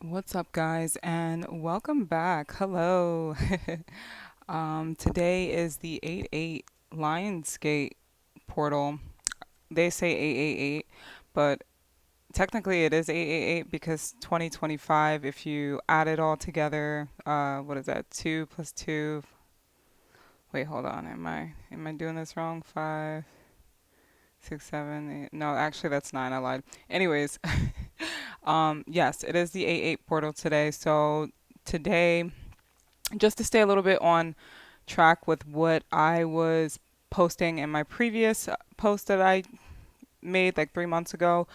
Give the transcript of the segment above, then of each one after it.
What's up, guys, and welcome back. Hello. Today is the 8-8 Lionsgate portal. They say 888, but technically it is 888 because 2025, if you add it all together, what is that? 2 plus 2. Wait, hold on. Am I doing this wrong? 5, 6, 7, 8. No, actually that's 9. I lied. Anyways, yes, it is the 8-8 portal today. So today, just to stay a little bit on track with what I was posting in my previous post that I made like 3 months ago,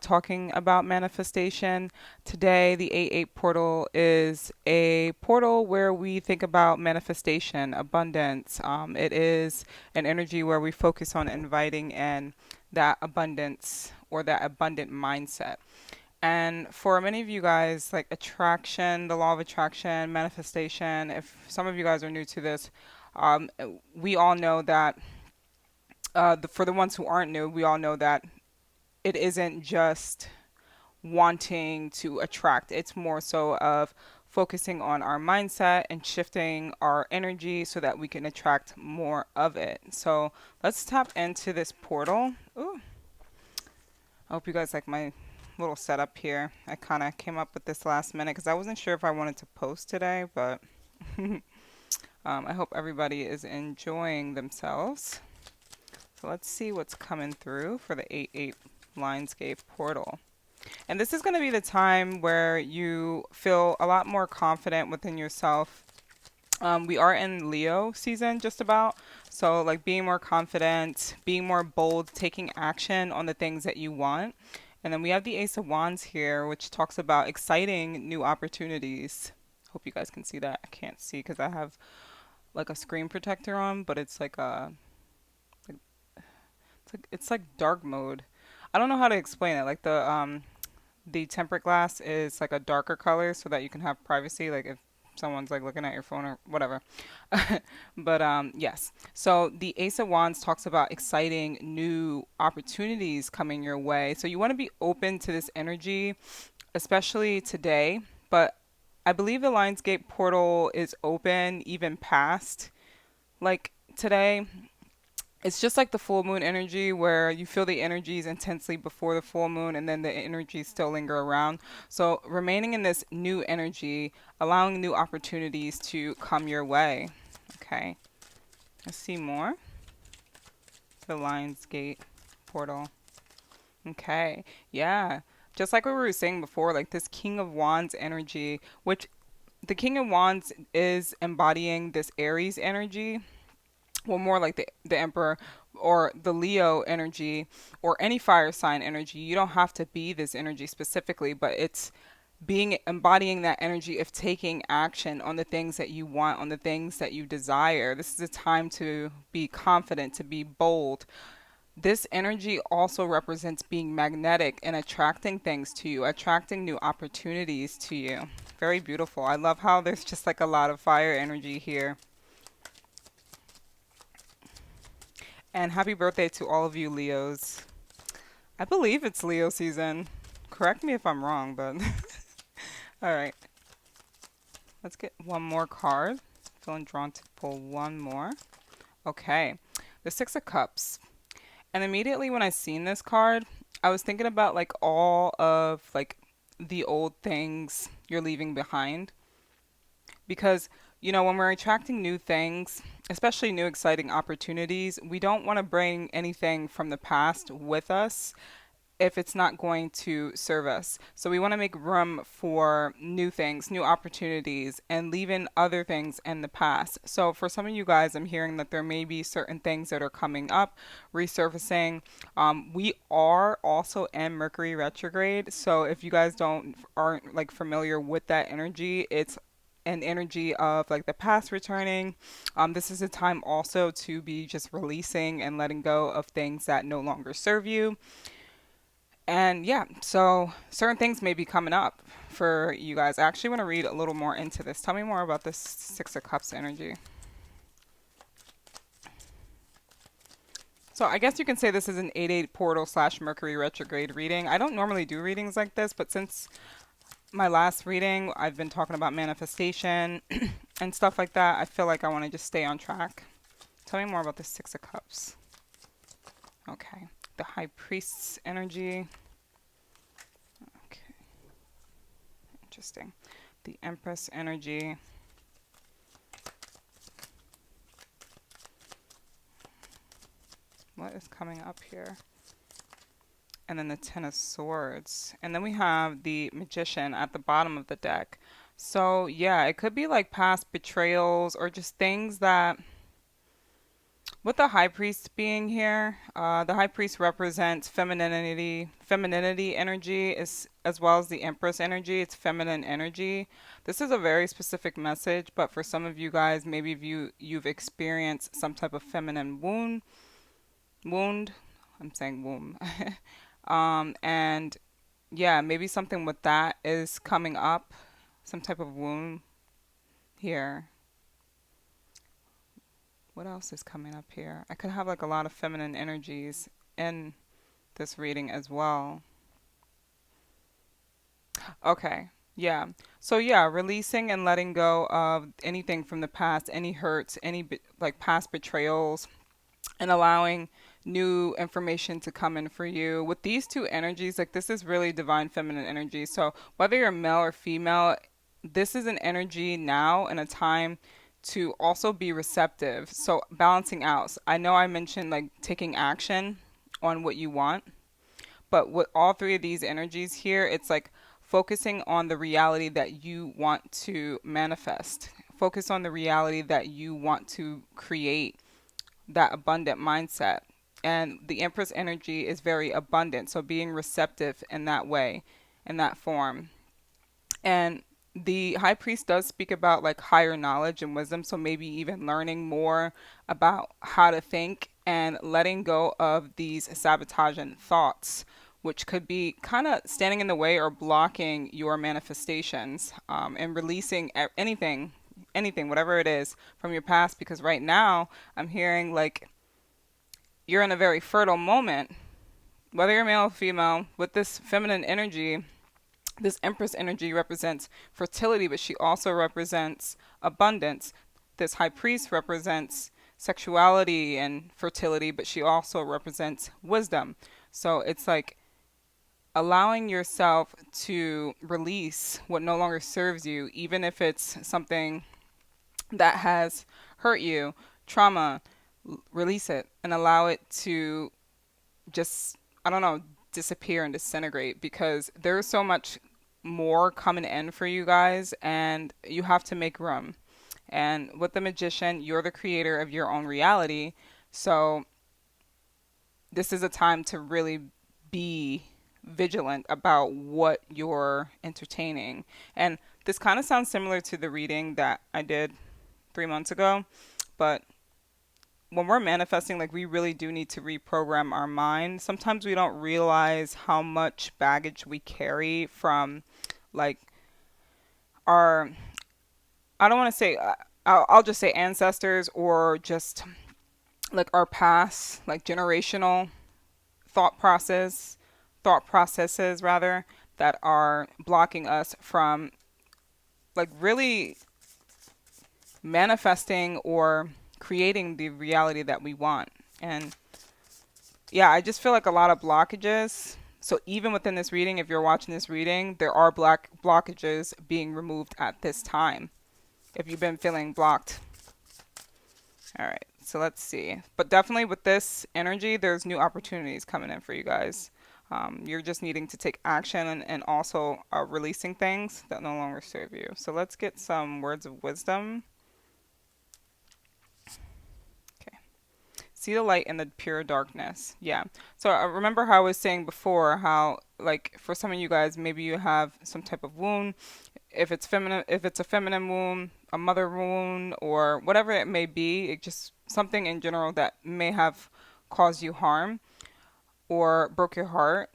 talking about manifestation. Today, the 8-8 portal is a portal where we think about manifestation, abundance. It is an energy where we focus on inviting in that abundance or that abundant mindset. And for many of you guys, like attraction, the law of attraction, manifestation, if some of you guys are new to this, um, we all know that, for the ones who aren't new, we all know that it isn't just wanting to attract, it's more so of focusing on our mindset and shifting our energy so that we can attract more of it. So let's tap into this portal. Ooh, I hope you guys like my little setup here. I kind of came up with this last minute because I wasn't sure if I wanted to post today, but I hope everybody is enjoying themselves. So let's see what's coming through for the 8-8 Lionsgate portal. And this is going to be the time where you feel a lot more confident within yourself. We are in Leo season just about. So, like being more confident, being more bold, taking action on the things that you want. And then we have the Ace of Wands here, which talks about exciting new opportunities. Hope you guys can see that. I can't see because I have like a screen protector on, but like, it's like dark mode. I don't know how to explain it. Like the temperate glass is like a darker color so that you can have privacy, like if someone's like looking at your phone or whatever. But yes. So the Ace of Wands talks about exciting new opportunities coming your way. So you want to be open to this energy, especially today. But I believe the Lionsgate portal is open even past like today. It's just like the full moon energy where you feel the energies intensely before the full moon and then the energies still linger around. So remaining in this new energy, allowing new opportunities to come your way. Okay, let's see more. The Lionsgate portal. Okay, yeah. Just like we were saying before, like this King of Wands energy, which the King of Wands is embodying this Aries energy, well, more like the Emperor or the Leo energy or any fire sign energy. You don't have to be this energy specifically, but it's being embodying that energy of taking action on the things that you want, on the things that you desire. This is a time to be confident, to be bold. This energy also represents being magnetic and attracting things to you, attracting new opportunities to you. Very beautiful. I love how there's just like a lot of fire energy here. And happy birthday to all of you Leos. I believe it's Leo season. Correct me if I'm wrong, but all right. Let's get one more card. Feeling drawn to pull one more. Okay. The Six of Cups. And immediately when I seen this card, I was thinking about like all of like the old things you're leaving behind because when we're attracting new things, especially new exciting opportunities, we don't want to bring anything from the past with us if it's not going to serve us. So we want to make room for new things, new opportunities, and leaving other things in the past. So for some of you guys, I'm hearing that there may be certain things that are coming up, resurfacing. We are also in Mercury retrograde. So if you guys aren't like familiar with that energy, it's an energy of like the past returning. This is a time also to be just releasing and letting go of things that no longer serve you. And yeah, so certain things may be coming up for you guys. I actually want to read a little more into this. Tell me more about this Six of Cups energy. So I guess you can say this is an 8-8 portal slash Mercury retrograde reading. I don't normally do readings like this, but since my last reading, I've been talking about manifestation and stuff like that. I feel like I want to just stay on track. Tell me more about the Six of Cups. Okay. The High Priest's energy. Okay. Interesting. The Empress energy. What is coming up here? And then the Ten of Swords. And then we have the Magician at the bottom of the deck. So, yeah, it could be like past betrayals or just things that, with the High Priest being here, the High Priest represents femininity energy, as well as the Empress energy. It's feminine energy. This is a very specific message, but for some of you guys, maybe if you've experienced some type of feminine wound. I'm saying womb. And yeah, maybe something with that is coming up, some type of wound here. What else is coming up here? I could have like a lot of feminine energies in this reading as well. Okay. Yeah. So yeah, releasing and letting go of anything from the past, any hurts, like past betrayals, and allowing new information to come in for you. With these two energies, like this is really divine feminine energy. So whether you're male or female, this is an energy now and a time to also be receptive. So balancing out. So I know I mentioned like taking action on what you want, but with all three of these energies here, it's like focusing on the reality that you want to manifest. Focus on the reality that you want to create, that abundant mindset. And the Empress energy is very abundant. So being receptive in that way, in that form. And the High Priest does speak about like higher knowledge and wisdom. So maybe even learning more about how to think and letting go of these sabotaging thoughts, which could be kind of standing in the way or blocking your manifestations, and releasing anything, whatever it is from your past. Because right now I'm hearing like you're in a very fertile moment, whether you're male or female, with this feminine energy. This Empress energy represents fertility, but she also represents abundance. This High Priest represents sexuality and fertility, but she also represents wisdom. So it's like allowing yourself to release what no longer serves you, even if it's something that has hurt you, trauma. Release it and allow it to just, I don't know, disappear and disintegrate, because there's so much more coming in for you guys and you have to make room. And with the Magician, you're the creator of your own reality. So this is a time to really be vigilant about what you're entertaining. And this kind of sounds similar to the reading that I did 3 months ago, but when we're manifesting, like we really do need to reprogram our mind. Sometimes we don't realize how much baggage we carry from like our, I don't want to say, I'll just say ancestors, or just like our past, like generational thought processes rather, that are blocking us from like really manifesting or creating the reality that we want. And yeah, I just feel like a lot of blockages. So even within this reading, if you're watching this reading, there are blockages being removed at this time, if you've been feeling blocked. All right, so let's see. But definitely with this energy, there's new opportunities coming in for you guys. You're just needing to take action, and also releasing things that no longer serve you. So let's get some words of wisdom. See the light in the pure darkness. Yeah. So I remember how I was saying before, how like for some of you guys, maybe you have some type of wound. If it's a feminine wound, a mother wound, or whatever it may be, it just something in general that may have caused you harm or broke your heart.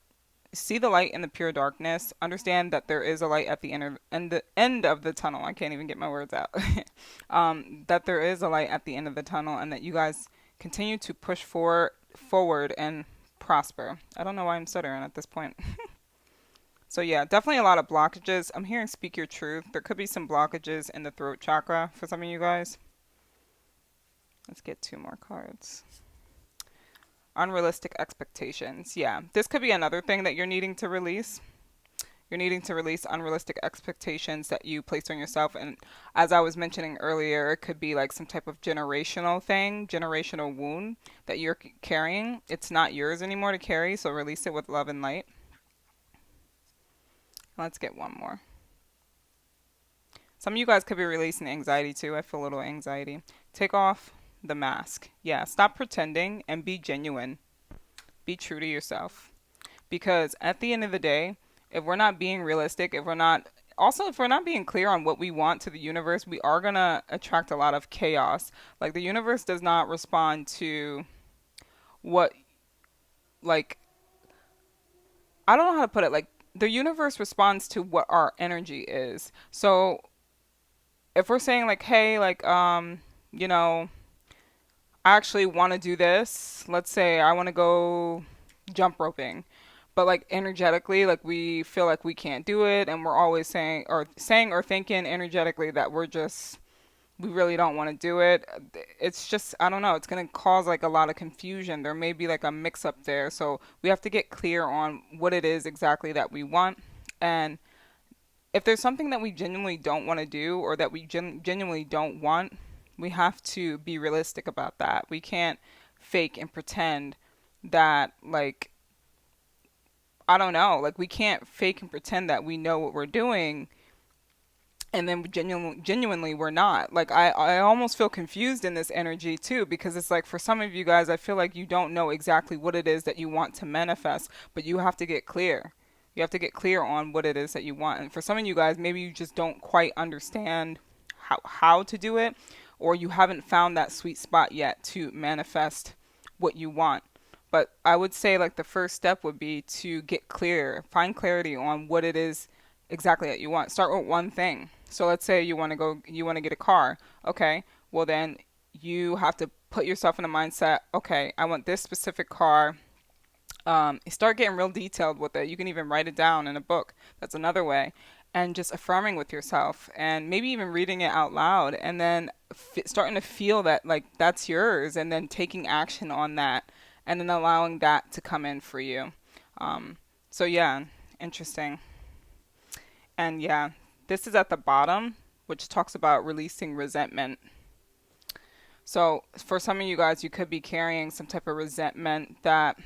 See the light in the pure darkness. Understand that there is a light at the end of the tunnel. I can't even get my words out. That there is a light at the end of the tunnel, and that you guys continue to push forward and prosper. I don't know why I'm stuttering at this point. So yeah, definitely a lot of blockages. I'm hearing speak your truth. There could be some blockages in the throat chakra for some of you guys. Let's get two more cards. Unrealistic expectations. Yeah, this could be another thing that you're needing to release. You're needing to release unrealistic expectations that you placed on yourself. And as I was mentioning earlier, it could be like some type of generational thing, generational wound that you're carrying. It's not yours anymore to carry, so release it with love and light. Let's get one more. Some of you guys could be releasing anxiety too. I feel a little anxiety. Take off the mask. Yeah, stop pretending and be genuine. Be true to yourself. Because at the end of the day, if we're not being realistic, if we're not being clear on what we want to the universe, we are going to attract a lot of chaos. Like the universe does not respond to what, like, I don't know how to put it. Like the universe responds to what our energy is. So if we're saying like, hey, like, you know, I actually want to do this. Let's say I want to go jump roping. But like energetically, like we feel like we can't do it and we're always saying or thinking energetically that we really don't want to do it. It's just I don't know, it's going to cause like a lot of confusion. There may be like a mix up there. So we have to get clear on what it is exactly that we want. And if there's something that we genuinely don't want to do or that we genuinely don't want, we have to be realistic about that. We can't fake and pretend that, like, I don't know, like, we can't fake and pretend that we know what we're doing and then genuinely we're not. Like, I almost feel confused in this energy too, because it's like for some of you guys, I feel like you don't know exactly what it is that you want to manifest, but you have to get clear. You have to get clear on what it is that you want. And for some of you guys, maybe you just don't quite understand how to do it, or you haven't found that sweet spot yet to manifest what you want. But I would say like the first step would be to get clear, find clarity on what it is exactly that you want. Start with one thing. So let's say you want to get a car. Okay, well then you have to put yourself in a mindset. Okay, I want this specific car. Start getting real detailed with it. You can even write it down in a book. That's another way. And just affirming with yourself and maybe even reading it out loud and then starting to feel that like that's yours and then taking action on that and then allowing that to come in for you. So yeah, interesting. And yeah, this is at the bottom, which talks about releasing resentment. So for some of you guys, you could be carrying some type of resentment that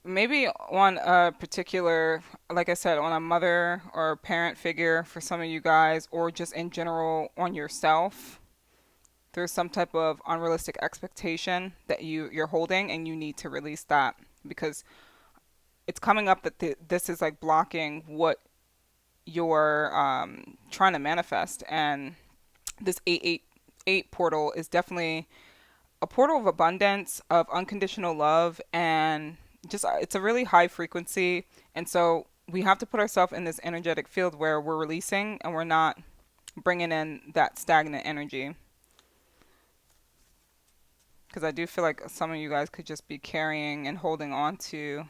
maybe on a particular, like I said, on a mother or parent figure for some of you guys, or just in general on yourself. There's some type of unrealistic expectation that you're holding, and you need to release that because it's coming up that this is like blocking what you're trying to manifest. And this 888 portal is definitely a portal of abundance, of unconditional love, and just it's a really high frequency. And so we have to put ourselves in this energetic field where we're releasing and we're not bringing in that stagnant energy. Because I do feel like some of you guys could just be carrying and holding on to,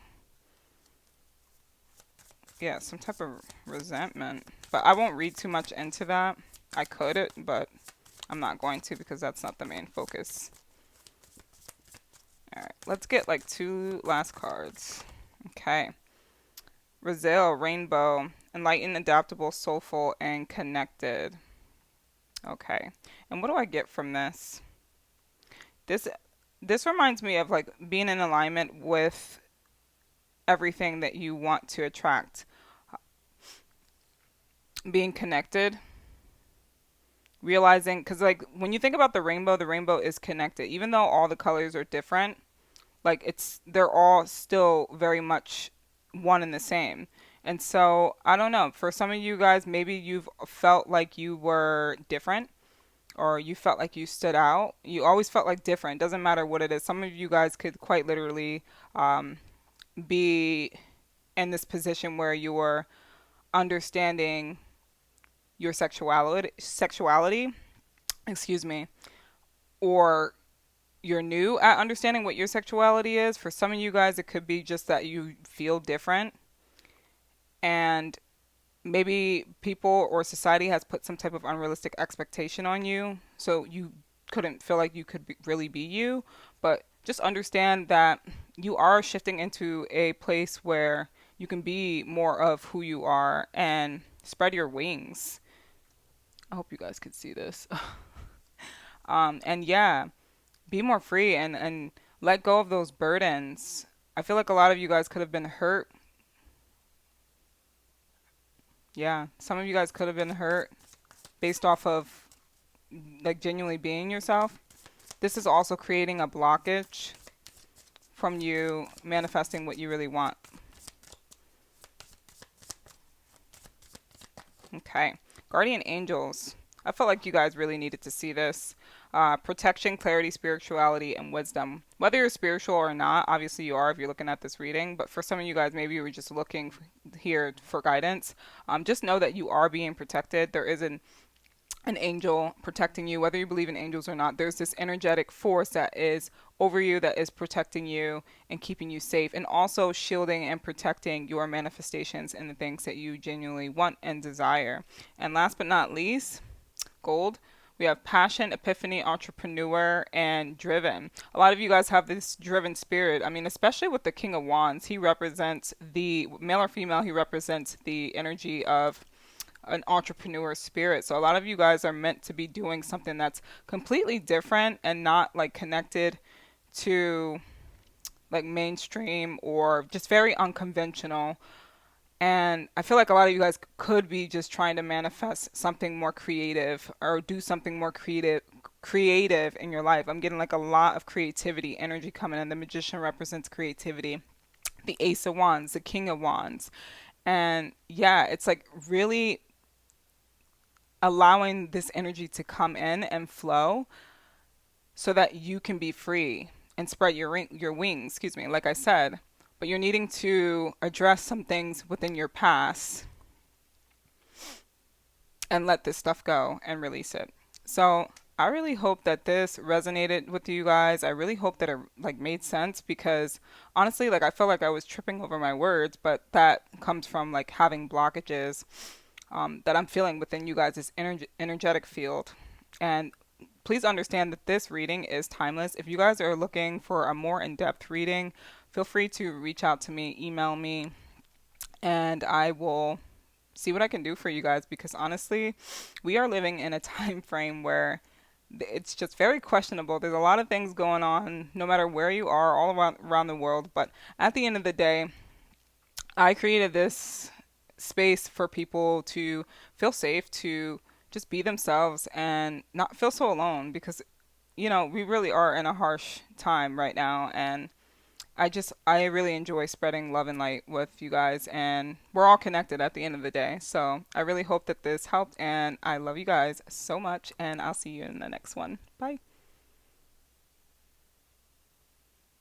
yeah, some type of resentment. But I won't read too much into that. I could, but I'm not going to because that's not the main focus. All right, let's get like two last cards. Okay. Raziel, Rainbow, Enlightened, Adaptable, Soulful, and Connected. Okay. And what do I get from this? This reminds me of like being in alignment with everything that you want to attract. Being connected. Realizing, because like when you think about the rainbow is connected. Even though all the colors are different, like they're all still very much one and the same. And so I don't know, for some of you guys, maybe you've felt like you were different or you felt like you stood out. You always felt like different. Doesn't matter what it is. Some of you guys could quite literally be in this position where you were understanding your sexuality, excuse me, or you're new at understanding what your sexuality is. For some of you guys, it could be just that you feel different. and maybe people or society has put some type of unrealistic expectation on you, so you couldn't feel like you could really be you. But just understand that you are shifting into a place where you can be more of who you are and spread your wings. I hope you guys could see this. And yeah, be more free and let go of those burdens. I feel like a lot of you guys could have been hurt. Yeah, some of you guys could have been hurt based off of like genuinely being yourself. This is also creating a blockage from you manifesting what you really want. Okay. Guardian angels. I felt like you guys really needed to see this. Protection, clarity, spirituality, and wisdom. Whether you're spiritual or not, obviously you are if you're looking at this reading, but for some of you guys, maybe you were just looking here for guidance. Just know that you are being protected. There is an angel protecting you, whether you believe in angels or not. There's this energetic force that is over you, that is protecting you and keeping you safe, and also shielding and protecting your manifestations and the things that you genuinely want and desire. And last but not least, gold. We have passion, epiphany, entrepreneur, and driven. A lot of you guys have this driven spirit. I mean, especially with the King of Wands, he represents the male or female, he represents the energy of an entrepreneur spirit. So a lot of you guys are meant to be doing something that's completely different and not like connected to like mainstream or just very unconventional. And I feel like a lot of you guys could be just trying to manifest something more creative or do something more creative in your life. I'm getting like a lot of creativity energy coming in. The magician represents creativity. The ace of wands, the king of wands. And yeah, it's like really allowing this energy to come in and flow so that you can be free and spread your wings, excuse me, like I said. But you're needing to address some things within your past and let this stuff go and release it. So I really hope that this resonated with you guys. I really hope that it like made sense, because honestly, like I felt like I was tripping over my words, but that comes from like having blockages that I'm feeling within you guys' energetic field. And please understand that this reading is timeless. If you guys are looking for a more in-depth reading, feel free to reach out to me, email me, and I will see what I can do for you guys, because honestly, we are living in a time frame where it's just very questionable. There's a lot of things going on no matter where you are all around the world, but at the end of the day, I created this space for people to feel safe, to just be themselves and not feel so alone, because we really are in a harsh time right now, and I really enjoy spreading love and light with you guys, and we're all connected at the end of the day. So I really hope that this helped, and I love you guys so much, and I'll see you in the next one. Bye.